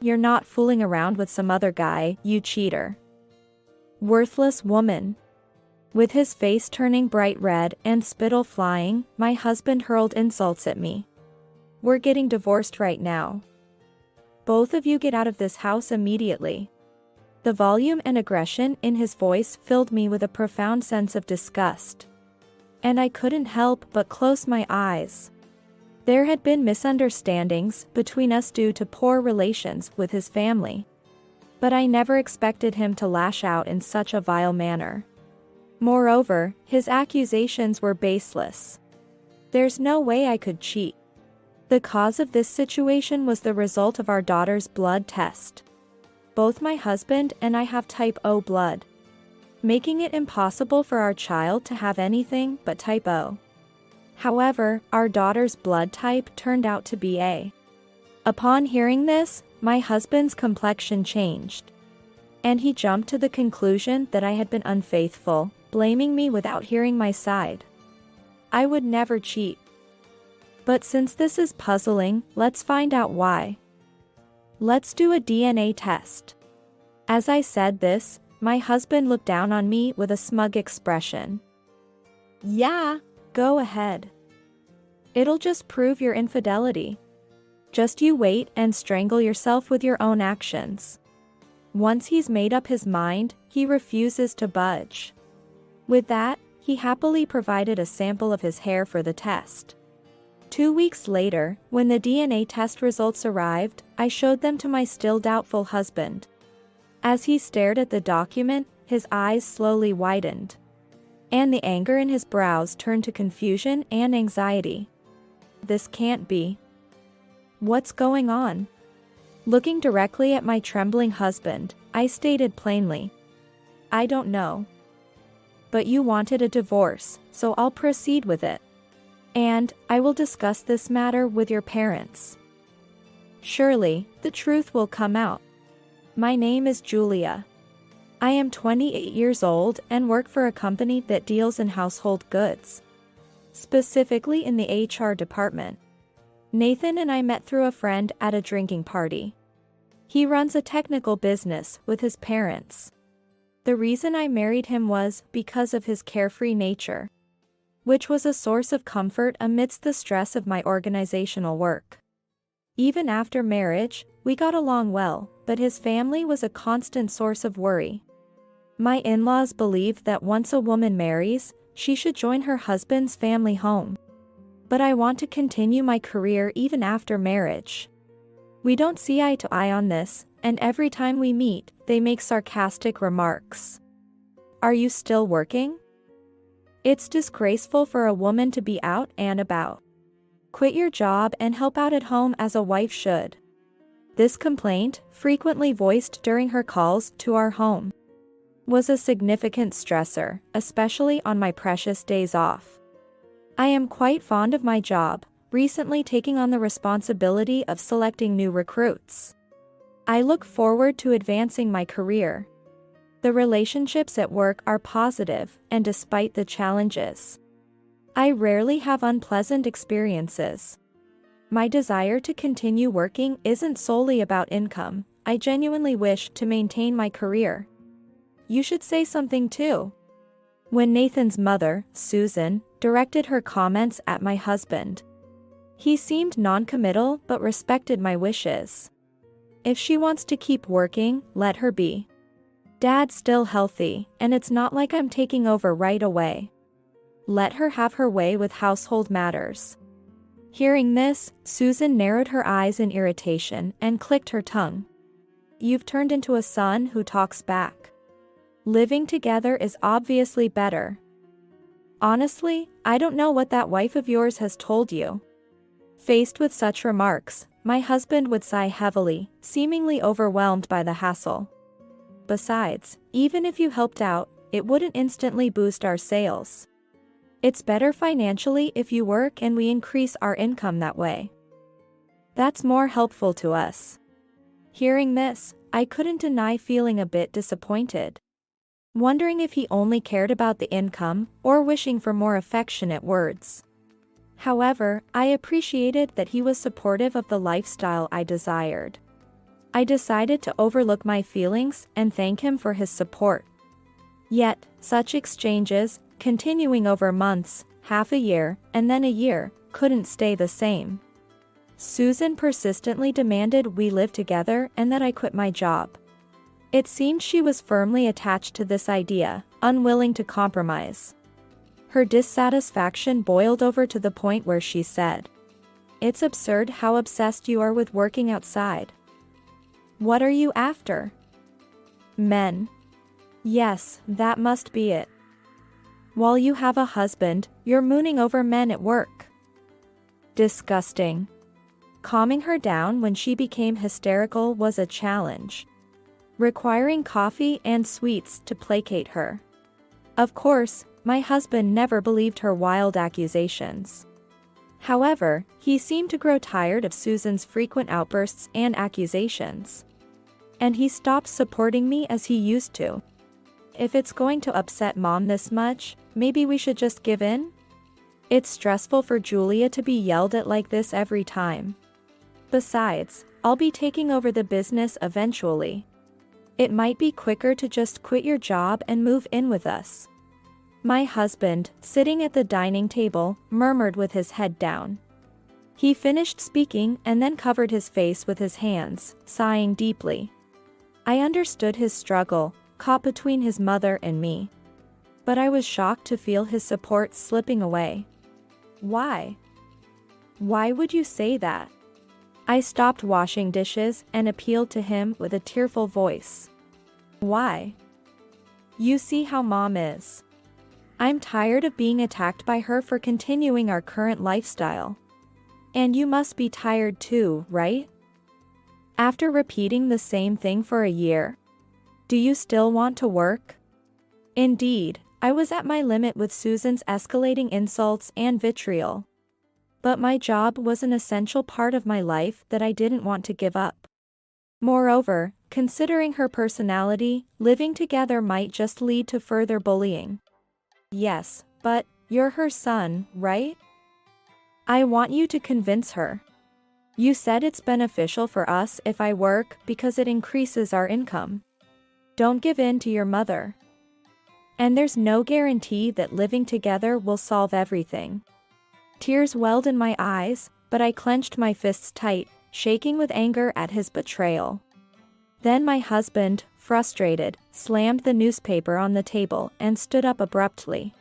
You're not fooling around with some other guy, you cheater. Worthless woman. With his face turning bright red and spittle flying, my husband hurled insults at me. We're getting divorced right now. Both of you get out of this house immediately. The volume and aggression in his voice filled me with a profound sense of disgust. And I couldn't help but close my eyes. There had been misunderstandings between us due to poor relations with his family. But I never expected him to lash out in such a vile manner. Moreover, his accusations were baseless. There's no way I could cheat. The cause of this situation was the result of our daughter's blood test. Both my husband and I have type O blood, making it impossible for our child to have anything but type O. However, our daughter's blood type turned out to be A. Upon hearing this, my husband's complexion changed. And he jumped to the conclusion that I had been unfaithful, blaming me without hearing my side. I would never cheat. But since this is puzzling, let's find out why. Let's do a DNA test. As I said this, my husband looked down on me with a smug expression. Yeah, go ahead. It'll just prove your infidelity. Just you wait and strangle yourself with your own actions. Once he's made up his mind, he refuses to budge. With that, he happily provided a sample of his hair for the test. 2 weeks later, when the DNA test results arrived, I showed them to my still doubtful husband. As he stared at the document, his eyes slowly widened. And the anger in his brows turned to confusion and anxiety. This can't be. What's going on? Looking directly at my trembling husband, I stated plainly. I don't know. But you wanted a divorce, so I'll proceed with it. And I will discuss this matter with your parents. Surely, the truth will come out. My name is Julia. I am 28 years old and work for a company that deals in household goods, specifically in the HR department. Nathan and I met through a friend at a drinking party. He runs a technical business with his parents. The reason I married him was because of his carefree nature, which was a source of comfort amidst the stress of my organizational work. Even after marriage, we got along well, but his family was a constant source of worry. My in-laws believe that once a woman marries, she should join her husband's family home. But I want to continue my career even after marriage. We don't see eye to eye on this, and every time we meet, they make sarcastic remarks. Are you still working? It's disgraceful for a woman to be out and about. Quit your job and help out at home as a wife should. This complaint, frequently voiced during her calls to our home, was a significant stressor, especially on my precious days off. I am quite fond of my job, recently taking on the responsibility of selecting new recruits. I look forward to advancing my career. The relationships at work are positive, and despite the challenges, I rarely have unpleasant experiences. My desire to continue working isn't solely about income. I genuinely wish to maintain my career. You should say something too. When Nathan's mother, Susan, directed her comments at my husband, he seemed non-committal but respected my wishes. If she wants to keep working, let her be. Dad's still healthy, and it's not like I'm taking over right away. Let her have her way with household matters. Hearing this, Susan narrowed her eyes in irritation and clicked her tongue. You've turned into a son who talks back. Living together is obviously better. Honestly, I don't know what that wife of yours has told you. Faced with such remarks, my husband would sigh heavily, seemingly overwhelmed by the hassle. Besides, even if you helped out, it wouldn't instantly boost our sales. It's better financially if you work and we increase our income that way. That's more helpful to us. Hearing this, I couldn't deny feeling a bit disappointed, wondering if he only cared about the income or wishing for more affectionate words. However, I appreciated that he was supportive of the lifestyle I desired. I decided to overlook my feelings and thank him for his support. Yet, such exchanges, continuing over months, half a year, and then a year, couldn't stay the same. Susan persistently demanded we live together and that I quit my job. It seemed she was firmly attached to this idea, unwilling to compromise. Her dissatisfaction boiled over to the point where she said, "It's absurd how obsessed you are with working outside. What are you after? Men. Yes, that must be it. While you have a husband, you're mooning over men at work." Disgusting. Calming her down when she became hysterical was a challenge, requiring coffee and sweets to placate her. Of course, my husband never believed her wild accusations. However, he seemed to grow tired of Susan's frequent outbursts and accusations, and he stopped supporting me as he used to. "If it's going to upset Mom this much, maybe we should just give in? It's stressful for Julia to be yelled at like this every time. Besides, I'll be taking over the business eventually. It might be quicker to just quit your job and move in with us." My husband, sitting at the dining table, murmured with his head down. He finished speaking and then covered his face with his hands, sighing deeply. I understood his struggle, caught between his mother and me. But I was shocked to feel his support slipping away. Why? Why would you say that? I stopped washing dishes and appealed to him with a tearful voice. Why? You see how Mom is. I'm tired of being attacked by her for continuing our current lifestyle. And you must be tired too, right? After repeating the same thing for a year, do you still want to work? Indeed, I was at my limit with Susan's escalating insults and vitriol. But my job was an essential part of my life that I didn't want to give up. Moreover, considering her personality, living together might just lead to further bullying. Yes, but you're her son, right? I want you to convince her. You said it's beneficial for us if I work because it increases our income. Don't give in to your mother. And there's no guarantee that living together will solve everything. Tears welled in my eyes, but I clenched my fists tight, shaking with anger at his betrayal. Then my husband, frustrated, slammed the newspaper on the table and stood up abruptly.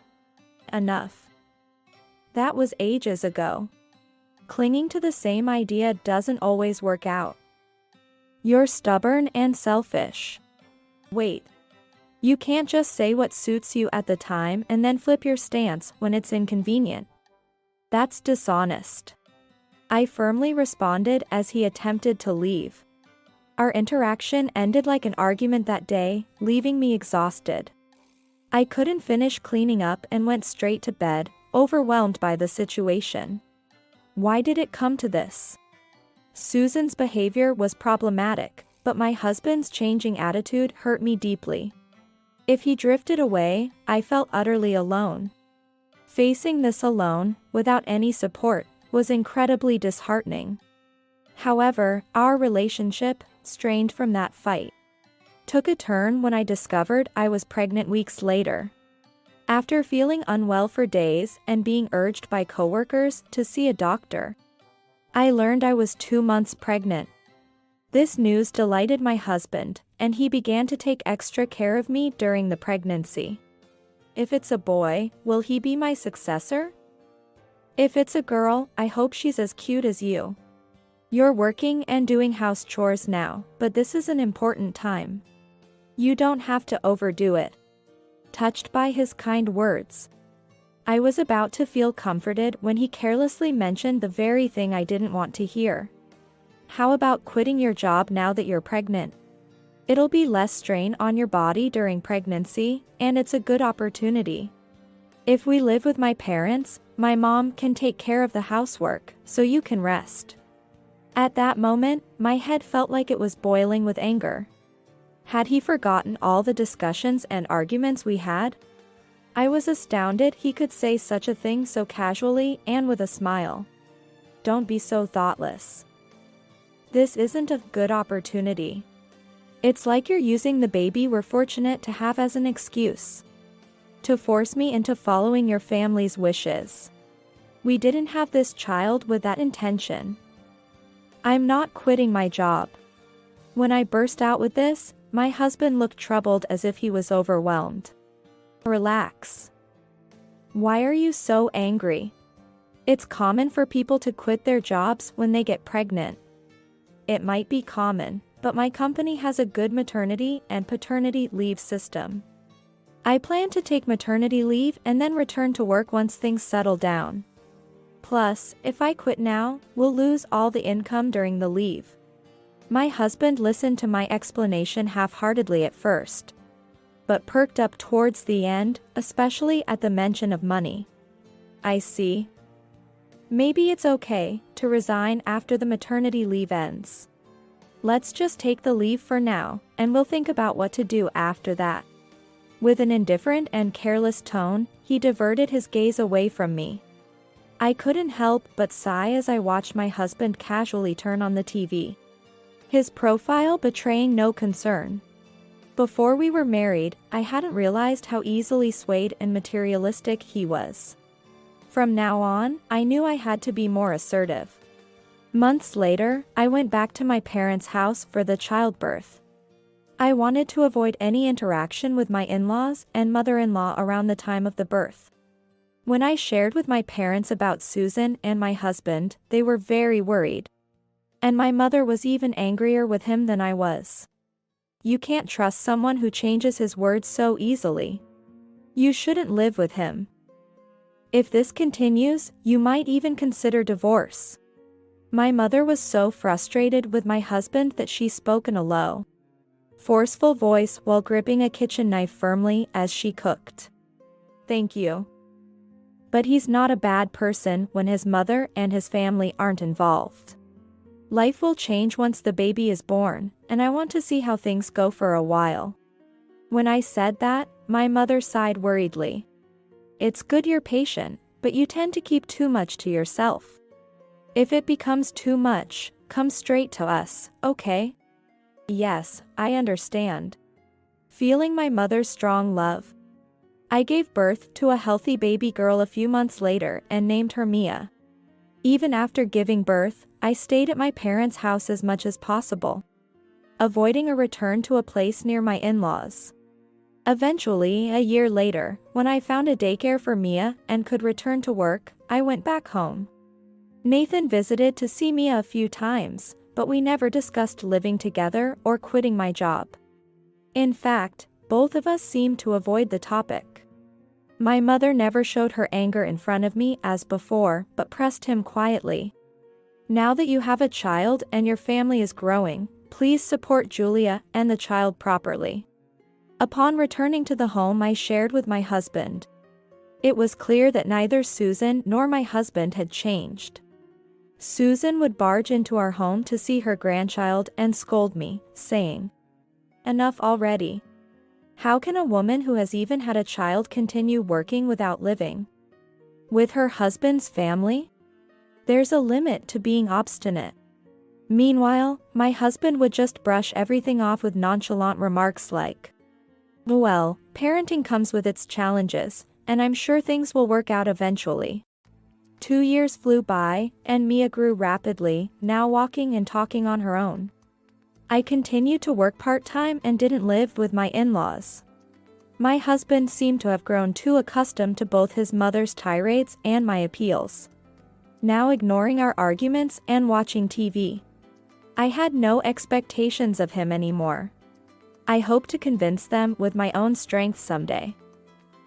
Enough. That was ages ago. Clinging to the same idea doesn't always work out. You're stubborn and selfish. Wait. You can't just say what suits you at the time and then flip your stance when it's inconvenient. That's dishonest. I firmly responded as he attempted to leave. Our interaction ended like an argument that day, leaving me exhausted. I couldn't finish cleaning up and went straight to bed, overwhelmed by the situation. Why did it come to this? Susan's behavior was problematic, but my husband's changing attitude hurt me deeply. If he drifted away, I felt utterly alone. Facing this alone, without any support, was incredibly disheartening. However, our relationship, strained from that fight, took a turn when I discovered I was pregnant weeks later. After feeling unwell for days and being urged by coworkers to see a doctor, I learned I was 2 months pregnant. This news delighted my husband, and he began to take extra care of me during the pregnancy. If it's a boy, will he be my successor? If it's a girl, I hope she's as cute as you. You're working and doing house chores now, but this is an important time. You don't have to overdo it. Touched by his kind words, I was about to feel comforted when he carelessly mentioned the very thing I didn't want to hear. How about quitting your job now that you're pregnant? It'll be less strain on your body during pregnancy, and it's a good opportunity. If we live with my parents, my mom can take care of the housework, so you can rest. At that moment, my head felt like it was boiling with anger. Had he forgotten all the discussions and arguments we had? I was astounded he could say such a thing so casually and with a smile. Don't be so thoughtless. This isn't a good opportunity. It's like you're using the baby we're fortunate to have as an excuse to force me into following your family's wishes. We didn't have this child with that intention. I'm not quitting my job." When I burst out with this, my husband looked troubled as if he was overwhelmed. "Relax. Why are you so angry? It's common for people to quit their jobs when they get pregnant." "It might be common, but my company has a good maternity and paternity leave system. I plan to take maternity leave and then return to work once things settle down. Plus, if I quit now, we'll lose all the income during the leave." My husband listened to my explanation half-heartedly at first, but perked up towards the end, especially at the mention of money. "I see. Maybe it's okay to resign after the maternity leave ends. Let's just take the leave for now, and we'll think about what to do after that." With an indifferent and careless tone, he diverted his gaze away from me. I couldn't help but sigh as I watched my husband casually turn on the TV, his profile betraying no concern. Before we were married, I hadn't realized how easily swayed and materialistic he was. From now on, I knew I had to be more assertive. Months later, I went back to my parents' house for the childbirth. I wanted to avoid any interaction with my in-laws and mother-in-law around the time of the birth. When I shared with my parents about Susan and my husband, they were very worried. And my mother was even angrier with him than I was. "You can't trust someone who changes his words so easily. You shouldn't live with him. If this continues, you might even consider divorce." My mother was so frustrated with my husband that she spoke in a low, forceful voice while gripping a kitchen knife firmly as she cooked. "Thank you. But he's not a bad person when his mother and his family aren't involved. Life will change once the baby is born, and I want to see how things go for a while." When I said that, my mother sighed worriedly. "It's good you're patient, but you tend to keep too much to yourself. If it becomes too much, come straight to us, okay?" "Yes, I understand." Feeling my mother's strong love, I gave birth to a healthy baby girl a few months later and named her Mia. Even after giving birth, I stayed at my parents' house as much as possible, avoiding a return to a place near my in-laws. Eventually, a year later, when I found a daycare for Mia and could return to work, I went back home. Nathan visited to see Mia a few times, but we never discussed living together or quitting my job. In fact, both of us seemed to avoid the topic. My mother never showed her anger in front of me as before, but pressed him quietly. "Now that you have a child and your family is growing, please support Julia and the child properly." Upon returning to the home I shared with my husband, it was clear that neither Susan nor my husband had changed. Susan would barge into our home to see her grandchild and scold me, saying, "Enough already. How can a woman who has even had a child continue working without living with her husband's family? There's a limit to being obstinate." Meanwhile, my husband would just brush everything off with nonchalant remarks like, "Well, parenting comes with its challenges, and I'm sure things will work out eventually." 2 years flew by, and Mia grew rapidly, now walking and talking on her own. I continued to work part-time and didn't live with my in-laws. My husband seemed to have grown too accustomed to both his mother's tirades and my appeals, now ignoring our arguments and watching TV. I had no expectations of him anymore. I hoped to convince them with my own strength someday.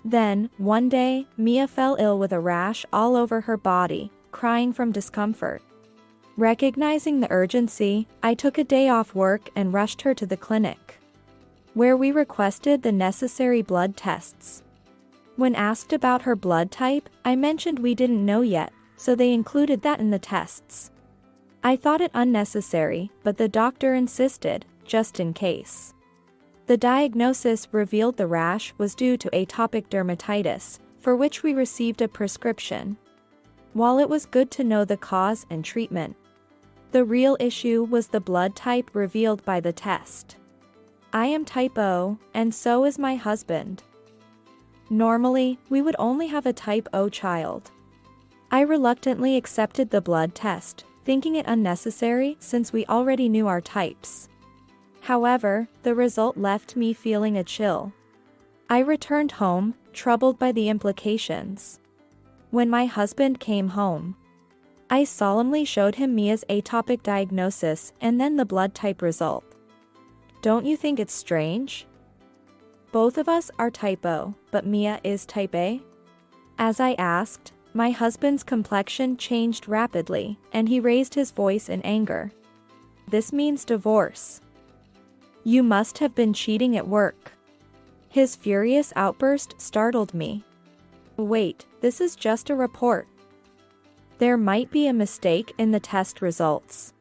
Then, one day, Mia fell ill with a rash all over her body, crying from discomfort. Recognizing the urgency, I took a day off work and rushed her to the clinic, where we requested the necessary blood tests. When asked about her blood type, I mentioned we didn't know yet, so they included that in the tests. I thought it unnecessary, but the doctor insisted, just in case. The diagnosis revealed the rash was due to atopic dermatitis, for which we received a prescription. While it was good to know the cause and treatment, The real issue was the blood type revealed by the test. I am type O, and so is my husband. Normally, we would only have a type O child. I reluctantly accepted the blood test, thinking it unnecessary since we already knew our types. However, the result left me feeling a chill. I returned home, troubled by the implications. When my husband came home, I solemnly showed him Mia's atopic diagnosis and then the blood type result. Don't you think it's strange? Both of us are type O, but Mia is type A? As I asked, my husband's complexion changed rapidly, and he raised his voice in anger. This means divorce. You must have been cheating at work. His furious outburst startled me. Wait, this is just a report. There might be a mistake in the test results.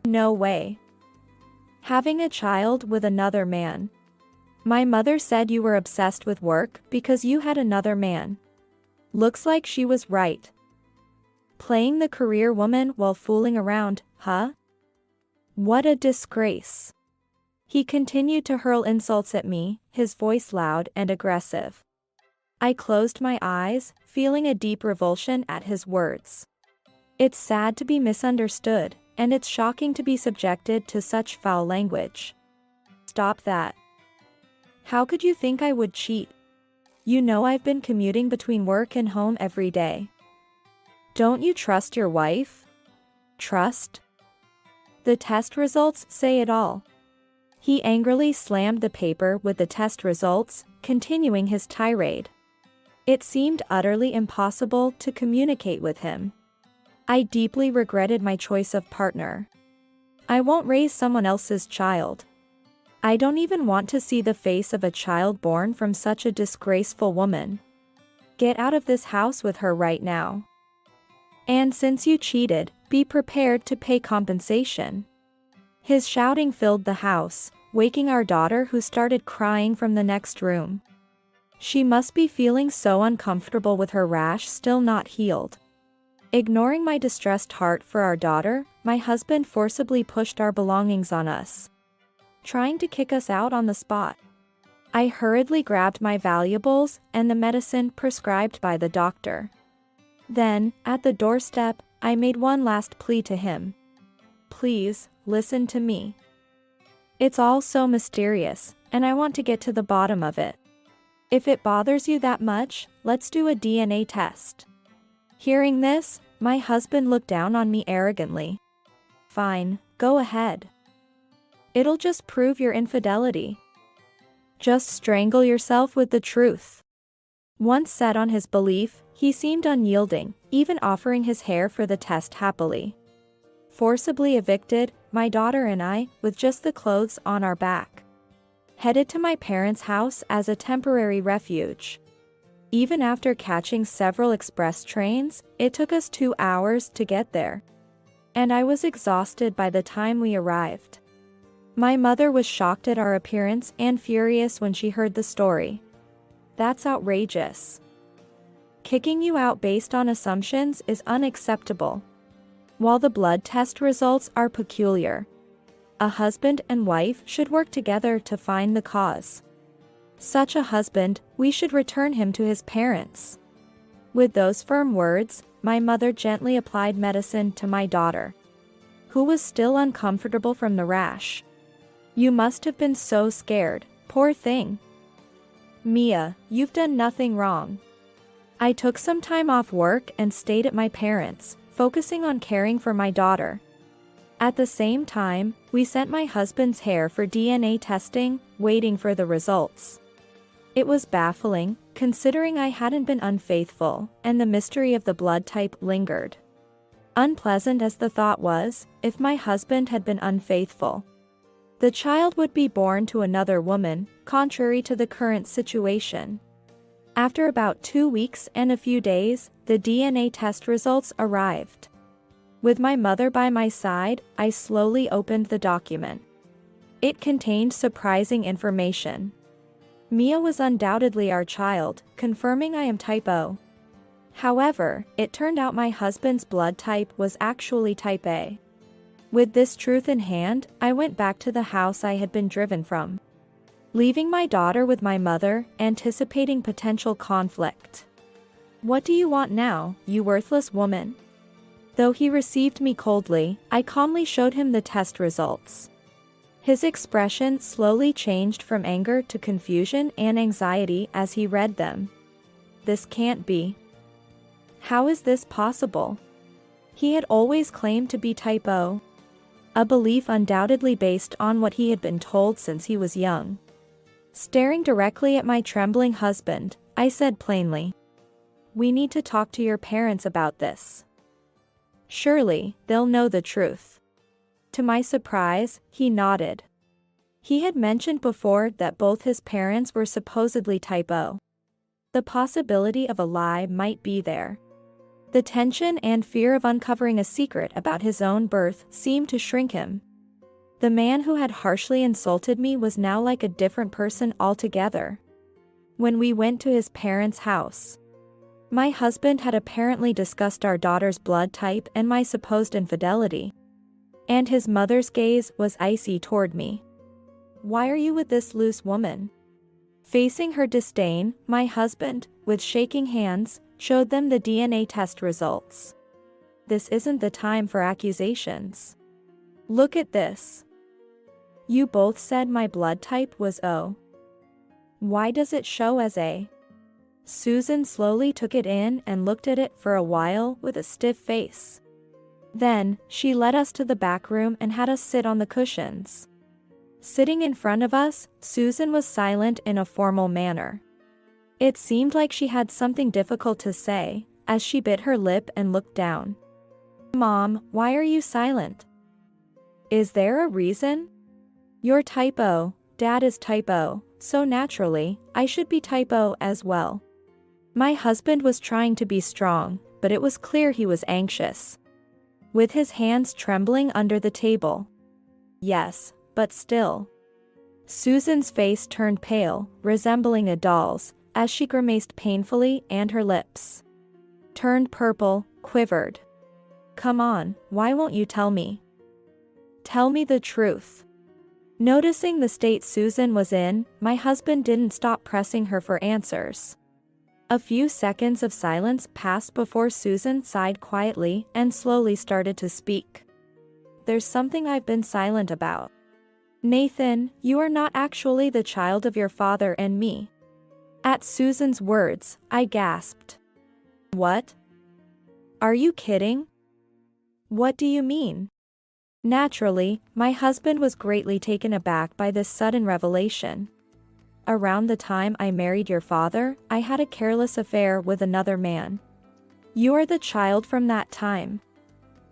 No way. Having a child with another man. My mother said you were obsessed with work because you had another man. Looks like she was right. Playing the career woman while fooling around, huh? What a disgrace. He continued to hurl insults at me, his voice loud and aggressive. I closed my eyes, feeling a deep revulsion at his words. It's sad to be misunderstood, and it's shocking to be subjected to such foul language. Stop that. How could you think I would cheat? You know I've been commuting between work and home every day. Don't you trust your wife? Trust? The test results say it all. He angrily slammed the paper with the test results, continuing his tirade. It seemed utterly impossible to communicate with him. I deeply regretted my choice of partner. I won't raise someone else's child. I don't even want to see the face of a child born from such a disgraceful woman. Get out of this house with her right now. And since you cheated, be prepared to pay compensation. His shouting filled the house, waking our daughter, who started crying from the next room. She must be feeling so uncomfortable with her rash still not healed. Ignoring my distressed heart for our daughter, my husband forcibly pushed our belongings on us, trying to kick us out on the spot. I hurriedly grabbed my valuables and the medicine prescribed by the doctor. Then, at the doorstep, I made one last plea to him. Please, listen to me. It's all so mysterious, and I want to get to the bottom of it. If it bothers you that much, let's do a DNA test. Hearing this, my husband looked down on me arrogantly. Fine, go ahead. It'll just prove your infidelity. Just strangle yourself with the truth. Once set on his belief, he seemed unyielding, even offering his hair for the test happily. Forcibly evicted, my daughter and I, with just the clothes on our back, headed to my parents' house as a temporary refuge. Even after catching several express trains, it took us 2 hours to get there. And I was exhausted by the time we arrived. My mother was shocked at our appearance and furious when she heard the story. That's outrageous. Kicking you out based on assumptions is unacceptable. While the blood test results are peculiar, a husband and wife should work together to find the cause. Such a husband, we should return him to his parents. With those firm words, my mother gently applied medicine to my daughter, who was still uncomfortable from the rash. You must have been so scared, poor thing. Mia, you've done nothing wrong. I took some time off work and stayed at my parents', focusing on caring for my daughter. At the same time, we sent my husband's hair for DNA testing, waiting for the results. It was baffling, considering I hadn't been unfaithful, and the mystery of the blood type lingered. Unpleasant as the thought was, if my husband had been unfaithful, the child would be born to another woman, contrary to the current situation. After about 2 weeks and a few days, the DNA test results arrived. With my mother by my side, I slowly opened the document. It contained surprising information. Mia was undoubtedly our child, confirming I am type O. However, it turned out my husband's blood type was actually type A. With this truth in hand, I went back to the house I had been driven from, leaving my daughter with my mother, anticipating potential conflict. "What do you want now, you worthless woman?" Though he received me coldly, I calmly showed him the test results. His expression slowly changed from anger to confusion and anxiety as he read them. "This can't be. How is this possible?" He had always claimed to be type O, a belief undoubtedly based on what he had been told since he was young. Staring directly at my trembling husband, I said plainly, "We need to talk to your parents about this. Surely, they'll know the truth." To my surprise, he nodded. He had mentioned before that both his parents were supposedly type O. The possibility of a lie might be there. The tension and fear of uncovering a secret about his own birth seemed to shrink him. The man who had harshly insulted me was now like a different person altogether. When we went to his parents' house, my husband had apparently discussed our daughter's blood type and my supposed infidelity, and his mother's gaze was icy toward me. "Why are you with this loose woman?" Facing her disdain, my husband, with shaking hands, showed them the DNA test results. "This isn't the time for accusations. Look at this. You both said my blood type was O. Why does it show as A?" Susan slowly took it in and looked at it for a while with a stiff face. Then, she led us to the back room and had us sit on the cushions. Sitting in front of us, Susan was silent in a formal manner. It seemed like she had something difficult to say, as she bit her lip and looked down. "Mom, why are you silent? Is there a reason? You're type O, Dad is type O, so naturally, I should be type O as well." My husband was trying to be strong, but it was clear he was anxious, with his hands trembling under the table. "Yes, but still." Susan's face turned pale, resembling a doll's, as she grimaced painfully and her lips turned purple, quivered. "Come on, why won't you tell me? Tell me the truth." Noticing the state Susan was in, my husband didn't stop pressing her for answers. A few seconds of silence passed before Susan sighed quietly and slowly started to speak. "There's something I've been silent about. Nathan, you are not actually the child of your father and me." At Susan's words, I gasped. "What? Are you kidding? What do you mean?" Naturally, my husband was greatly taken aback by this sudden revelation. "Around the time I married your father, I had a careless affair with another man. You are the child from that time."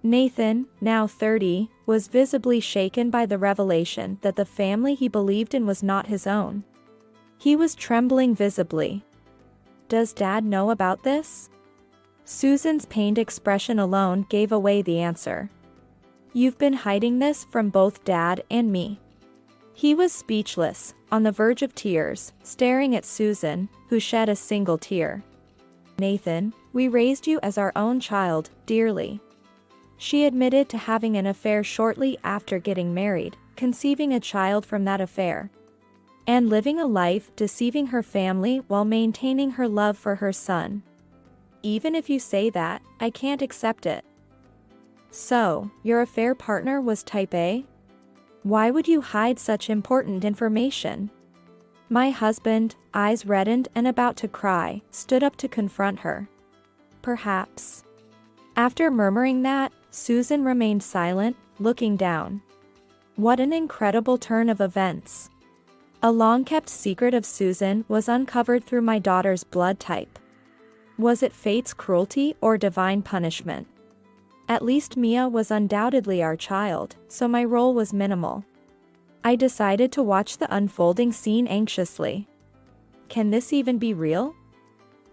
Nathan, now 30, was visibly shaken by the revelation that the family he believed in was not his own. He was trembling visibly. "Does Dad know about this?" Susan's pained expression alone gave away the answer. "You've been hiding this from both Dad and me." He was speechless, on the verge of tears, staring at Susan, who shed a single tear. "Nathan, we raised you as our own child, dearly." She admitted to having an affair shortly after getting married, conceiving a child from that affair, and living a life deceiving her family while maintaining her love for her son. "Even if you say that, I can't accept it." "So, your affair partner was type A? Why would you hide such important information?" My husband, eyes reddened and about to cry, stood up to confront her. "Perhaps." After murmuring that, Susan remained silent, looking down. What an incredible turn of events. A long-kept secret of Susan was uncovered through my daughter's blood type. Was it fate's cruelty or divine punishment? At least Mia was undoubtedly our child, so my role was minimal. I decided to watch the unfolding scene anxiously. Can this even be real?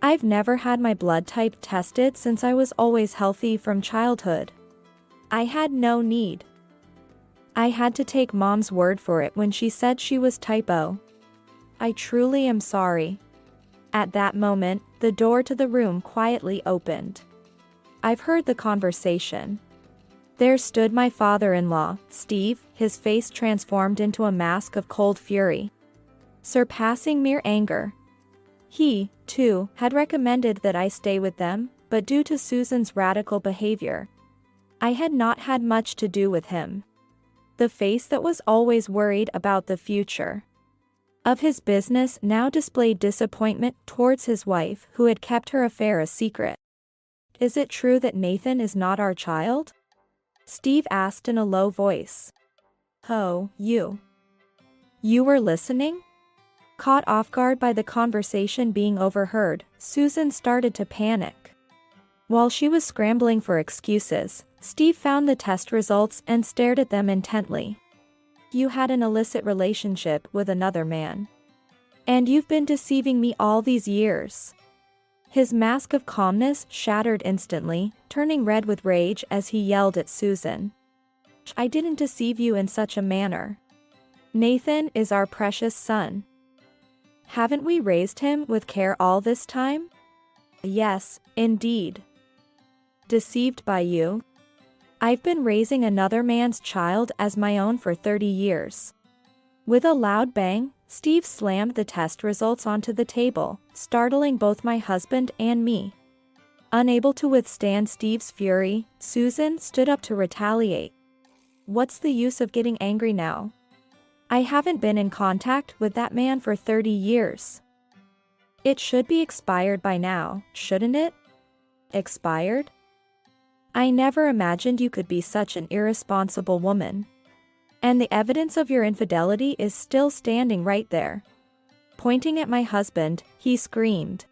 I've never had my blood type tested since I was always healthy from childhood. I had no need. I had to take Mom's word for it when she said she was type O. I truly am sorry. At that moment, the door to the room quietly opened. "I've heard the conversation. There stood my father-in-law, Steve, his face transformed into a mask of cold fury, surpassing mere anger. He, too, had recommended that I stay with them, but due to Susan's radical behavior, I had not had much to do with him. The face that was always worried about the future of his business now displayed disappointment towards his wife who had kept her affair a secret. "Is it true that Nathan is not our child?" Steve asked in a low voice. "Oh, you were listening?" Caught off guard by the conversation being overheard, Susan started to panic. While she was scrambling for excuses, Steve found the test results and stared at them intently. "You had an illicit relationship with another man. And you've been deceiving me all these years." His mask of calmness shattered instantly, turning red with rage as he yelled at Susan. "I didn't deceive you in such a manner. Nathan is our precious son. Haven't we raised him with care all this time?" "Yes, indeed." "Deceived by you? I've been raising another man's child as my own for 30 years. With a loud bang, Steve slammed the test results onto the table, startling both my husband and me. Unable to withstand Steve's fury, Susan stood up to retaliate. "What's the use of getting angry now? I haven't been in contact with that man for 30 years. It should be expired by now, shouldn't it?" "Expired? I never imagined you could be such an irresponsible woman. And the evidence of your infidelity is still standing right there." Pointing at my husband, he screamed.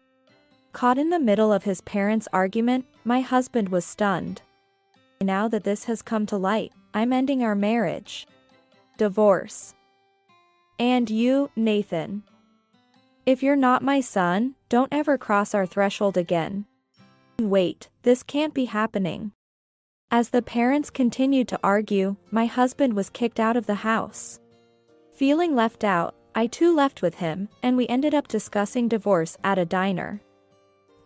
Caught in the middle of his parents' argument, my husband was stunned. "Now that this has come to light, I'm ending our marriage. Divorce. And you, Nathan. If you're not my son, don't ever cross our threshold again." "Wait, this can't be happening." As the parents continued to argue, my husband was kicked out of the house. Feeling left out, I too left with him, and we ended up discussing divorce at a diner.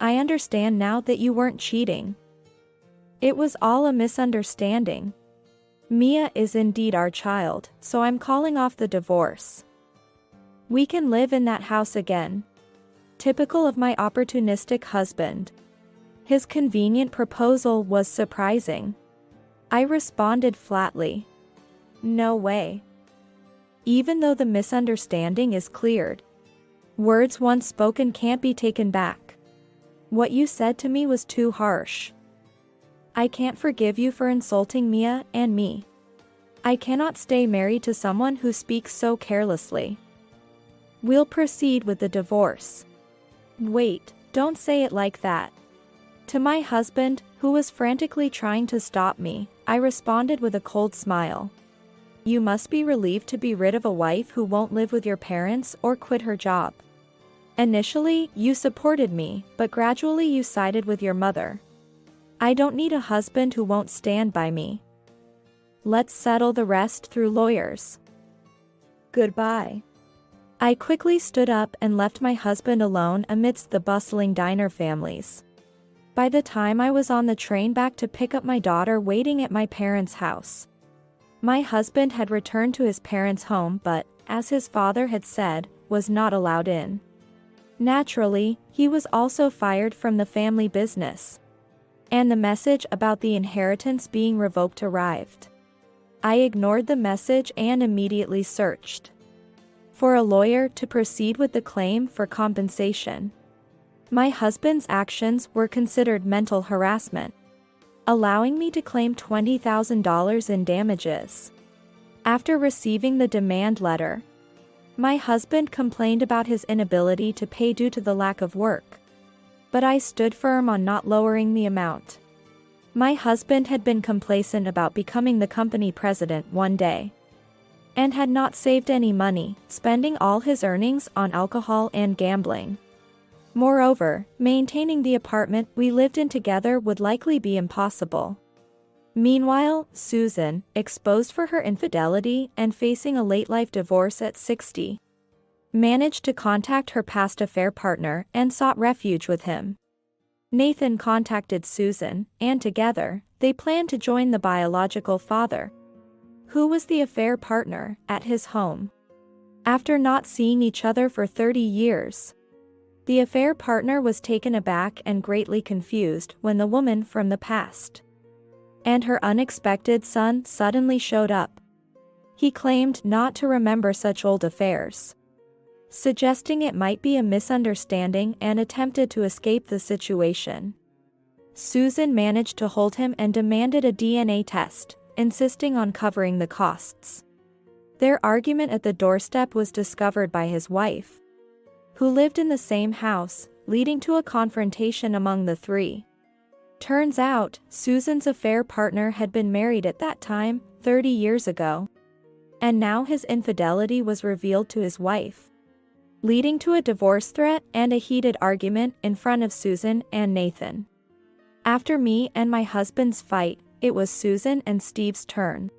"I understand now that you weren't cheating. It was all a misunderstanding. Mia is indeed our child, so I'm calling off the divorce. We can live in that house again." Typical of my opportunistic husband. His convenient proposal was surprising. I responded flatly. "No way. Even though the misunderstanding is cleared, words once spoken can't be taken back. What you said to me was too harsh. I can't forgive you for insulting Mia and me. I cannot stay married to someone who speaks so carelessly. We'll proceed with the divorce." "Wait, don't say it like that." To my husband, who was frantically trying to stop me, I responded with a cold smile. "You must be relieved to be rid of a wife who won't live with your parents or quit her job. Initially, you supported me, but gradually you sided with your mother. I don't need a husband who won't stand by me. Let's settle the rest through lawyers. Goodbye." I quickly stood up and left my husband alone amidst the bustling diner families. By the time I was on the train back to pick up my daughter waiting at my parents' house, my husband had returned to his parents' home but, as his father had said, was not allowed in. Naturally, he was also fired from the family business. And the message about the inheritance being revoked arrived. I ignored the message and immediately searched for a lawyer to proceed with the claim for compensation. My husband's actions were considered mental harassment, allowing me to claim $20,000 in damages. After receiving the demand letter, my husband complained about his inability to pay due to the lack of work, but I stood firm on not lowering the amount. My husband had been complacent about becoming the company president one day, and had not saved any money, spending all his earnings on alcohol and gambling. Moreover, maintaining the apartment we lived in together would likely be impossible. Meanwhile, Susan, exposed for her infidelity and facing a late-life divorce at 60, managed to contact her past affair partner and sought refuge with him. Nathan contacted Susan, and together, they planned to join the biological father, who was the affair partner, at his home. After not seeing each other for 30 years, the affair partner was taken aback and greatly confused when the woman from the past and her unexpected son suddenly showed up. He claimed not to remember such old affairs, suggesting it might be a misunderstanding, and attempted to escape the situation. Susan managed to hold him and demanded a DNA test, insisting on covering the costs. Their argument at the doorstep was discovered by his wife, who lived in the same house, leading to a confrontation among the three. Turns out, Susan's affair partner had been married at that time, 30 years ago. And now his infidelity was revealed to his wife, leading to a divorce threat and a heated argument in front of Susan and Nathan. After me and my husband's fight, it was Susan and Steve's turn.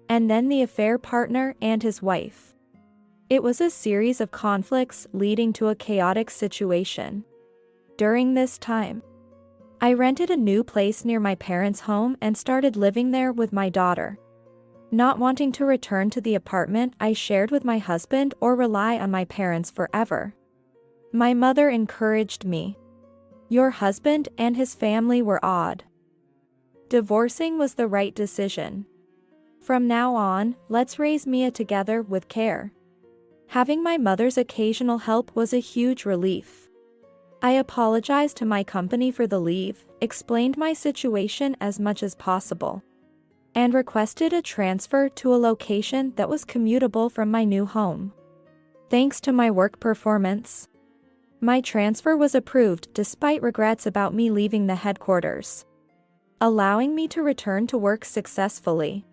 And then the affair partner and his wife. It was a series of conflicts leading to a chaotic situation. During this time, I rented a new place near my parents' home and started living there with my daughter. Not wanting to return to the apartment I shared with my husband or rely on my parents forever, my mother encouraged me. Your husband and his family were odd. Divorcing was the right decision. From now on, let's raise Mia together with care. Having my mother's occasional help was a huge relief. I apologized to my company for the leave, explained my situation as much as possible, and requested a transfer to a location that was commutable from my new home. Thanks to my work performance, my transfer was approved despite regrets about me leaving the headquarters, allowing me to return to work successfully.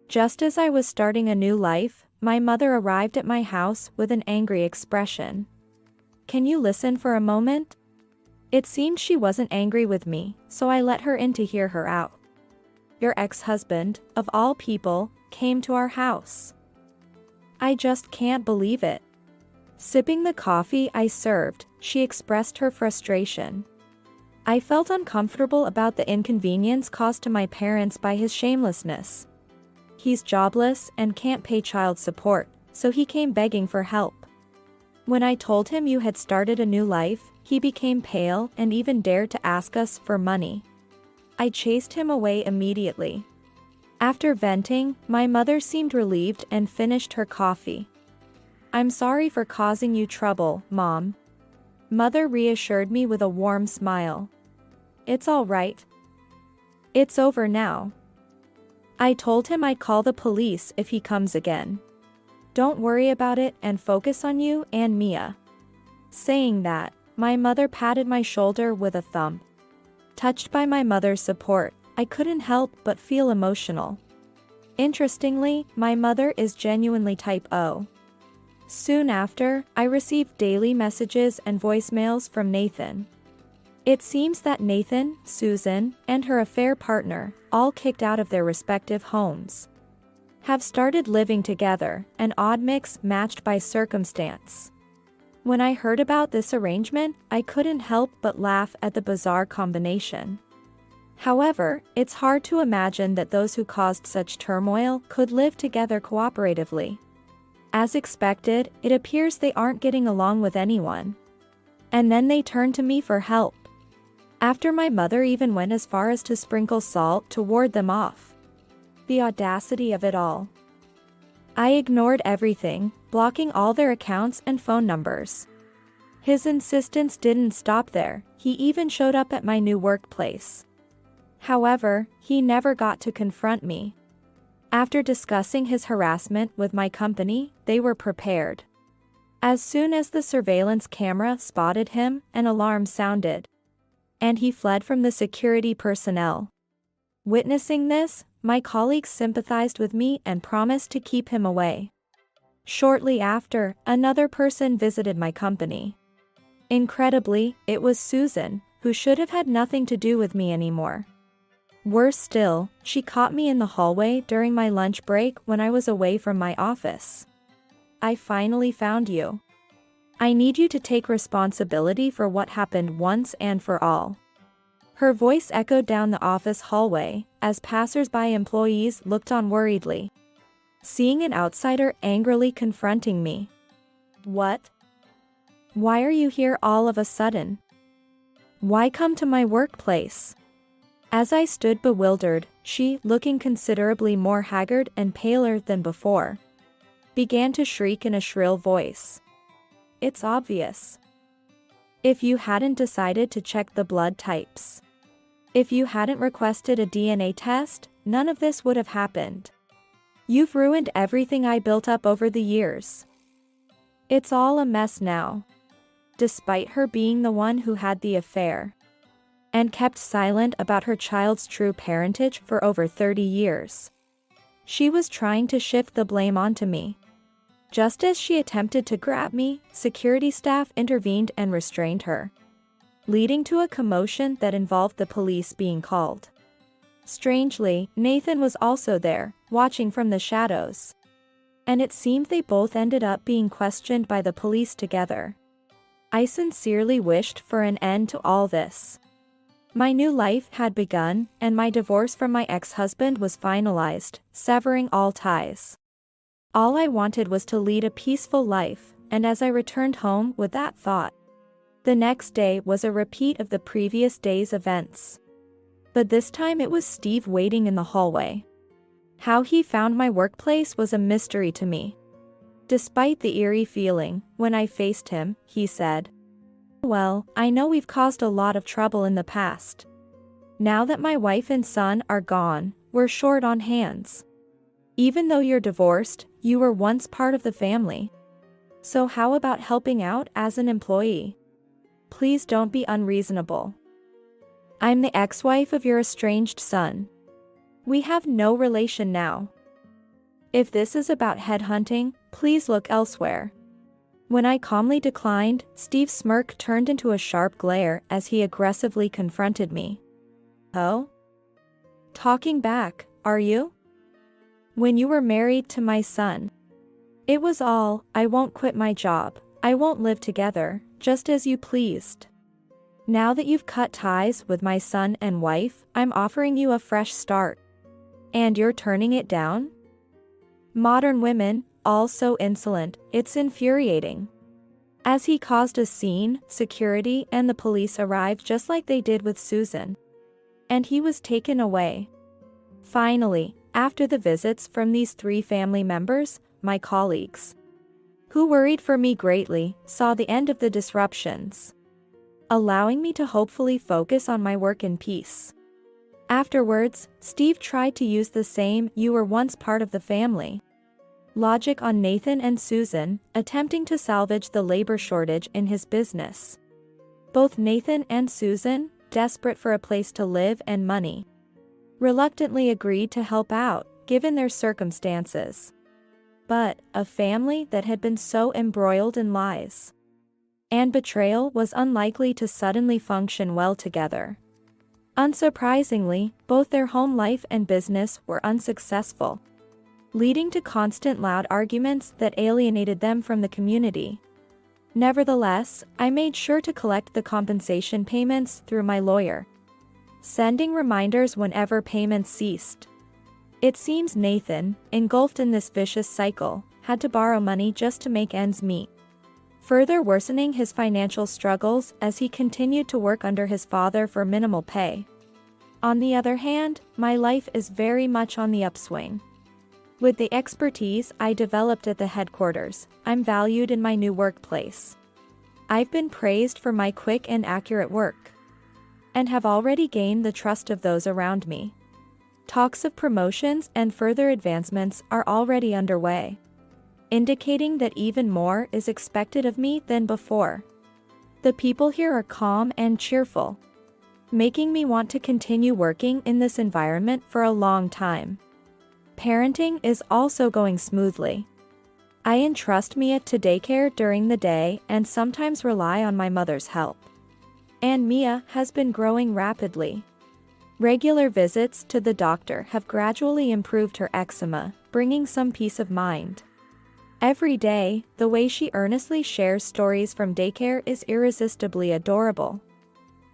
Just as I was starting a new life, my mother arrived at my house with an angry expression. Can you listen for a moment? It seemed she wasn't angry with me, so I let her in to hear her out. Your ex-husband, of all people, came to our house. I just can't believe it. Sipping the coffee I served, she expressed her frustration. I felt uncomfortable about the inconvenience caused to my parents by his shamelessness. He's jobless and can't pay child support, so he came begging for help. When I told him you had started a new life, he became pale and even dared to ask us for money. I chased him away immediately. After venting, my mother seemed relieved and finished her coffee. I'm sorry for causing you trouble, Mom. Mother reassured me with a warm smile. It's all right. It's over now. I told him I'd call the police if he comes again. Don't worry about it and focus on you and Mia. Saying that, my mother patted my shoulder with a thumb. Touched by my mother's support, I couldn't help but feel emotional. Interestingly, my mother is genuinely type O. Soon after, I received daily messages and voicemails from Nathan. It seems that Nathan, Susan, and her affair partner, all kicked out of their respective homes, have started living together, an odd mix matched by circumstance. When I heard about this arrangement, I couldn't help but laugh at the bizarre combination. However, it's hard to imagine that those who caused such turmoil could live together cooperatively. As expected, it appears they aren't getting along with anyone. And then they turn to me for help. After my mother even went as far as to sprinkle salt to ward them off. The audacity of it all. I ignored everything, blocking all their accounts and phone numbers. His insistence didn't stop there, he even showed up at my new workplace. However, he never got to confront me. After discussing his harassment with my company, they were prepared. As soon as the surveillance camera spotted him, an alarm sounded, and he fled from the security personnel. Witnessing this, my colleagues sympathized with me and promised to keep him away. Shortly after, another person visited my company. Incredibly, it was Susan, who should have had nothing to do with me anymore. Worse still, she caught me in the hallway during my lunch break when I was away from my office. I finally found you. I need you to take responsibility for what happened once and for all. Her voice echoed down the office hallway, as passers-by employees looked on worriedly. Seeing an outsider angrily confronting me. What? Why are you here all of a sudden? Why come to my workplace? As I stood bewildered, she, looking considerably more haggard and paler than before, began to shriek in a shrill voice. It's obvious. If you hadn't decided to check the blood types. If you hadn't requested a DNA test, none of this would have happened. You've ruined everything I built up over the years. It's all a mess now. Despite her being the one who had the affair and kept silent about her child's true parentage for over 30 years. She was trying to shift the blame onto me. Just as she attempted to grab me, security staff intervened and restrained her, leading to a commotion that involved the police being called. Strangely, Nathan was also there, watching from the shadows. And it seemed they both ended up being questioned by the police together. I sincerely wished for an end to all this. My new life had begun, and my divorce from my ex-husband was finalized, severing all ties. All I wanted was to lead a peaceful life, and as I returned home with that thought, the next day was a repeat of the previous day's events. But this time it was Steve waiting in the hallway. How he found my workplace was a mystery to me. Despite the eerie feeling, when I faced him, he said, "Well, I know we've caused a lot of trouble in the past. Now that my wife and son are gone, we're short on hands. Even though you're divorced, you were once part of the family. So how about helping out as an employee? Please don't be unreasonable. I'm the ex-wife of your estranged son. We have no relation now. If this is about headhunting, please look elsewhere." When I calmly declined, Steve's smirk turned into a sharp glare as he aggressively confronted me. "Oh? Talking back, are you? When you were married to my son. It was all, I won't quit my job, I won't live together, just as you pleased. Now that you've cut ties with my son and wife, I'm offering you a fresh start. And you're turning it down? Modern women, all so insolent, it's infuriating." As he caused a scene, security and the police arrived just like they did with Susan. And he was taken away. Finally, after the visits from these 3 family members, my colleagues, who worried for me greatly, saw the end of the disruptions, allowing me to hopefully focus on my work in peace. Afterwards, Steve tried to use the same "you were once part of the family" logic on Nathan and Susan, attempting to salvage the labor shortage in his business. Both Nathan and Susan, desperate for a place to live and money, reluctantly agreed to help out, given their circumstances. But a family that had been so embroiled in lies and betrayal was unlikely to suddenly function well together. Unsurprisingly, both their home life and business were unsuccessful, leading to constant loud arguments that alienated them from the community. Nevertheless, I made sure to collect the compensation payments through my lawyer, sending reminders whenever payments ceased. It seems Nathan, engulfed in this vicious cycle, had to borrow money just to make ends meet, further worsening his financial struggles as he continued to work under his father for minimal pay. On the other hand, my life is very much on the upswing. With the expertise I developed at the headquarters, I'm valued in my new workplace. I've been praised for my quick and accurate work, and have already gained the trust of those around me. Talks of promotions and further advancements are already underway, indicating that even more is expected of me than before. The people here are calm and cheerful, making me want to continue working in this environment for a long time. Parenting is also going smoothly. I entrust Mia to daycare during the day and sometimes rely on my mother's help. And Mia has been growing rapidly. Regular visits to the doctor have gradually improved her eczema, bringing some peace of mind. Every day, the way she earnestly shares stories from daycare is irresistibly adorable.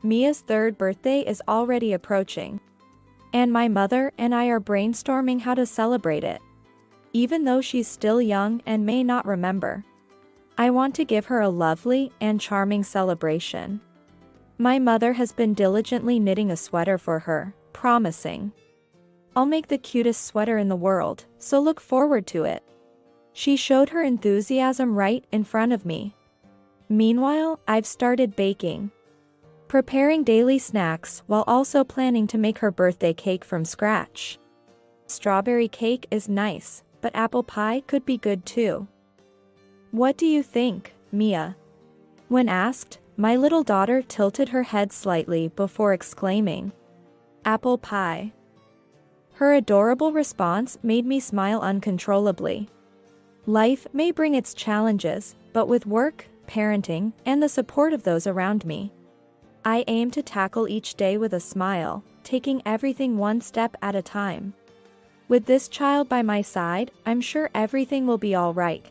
Mia's third birthday is already approaching. And my mother and I are brainstorming how to celebrate it. Even though she's still young and may not remember, I want to give her a lovely and charming celebration. My mother has been diligently knitting a sweater for her, promising, "I'll make the cutest sweater in the world, so look forward to it." She showed her enthusiasm right in front of me. Meanwhile, I've started baking, preparing daily snacks while also planning to make her birthday cake from scratch. Strawberry cake is nice, but apple pie could be good too. "What do you think, Mia?" When asked, my little daughter tilted her head slightly before exclaiming, "Apple pie." Her adorable response made me smile uncontrollably. Life may bring its challenges, but with work, parenting, and the support of those around me, I aim to tackle each day with a smile, taking everything one step at a time. With this child by my side, I'm sure everything will be all right.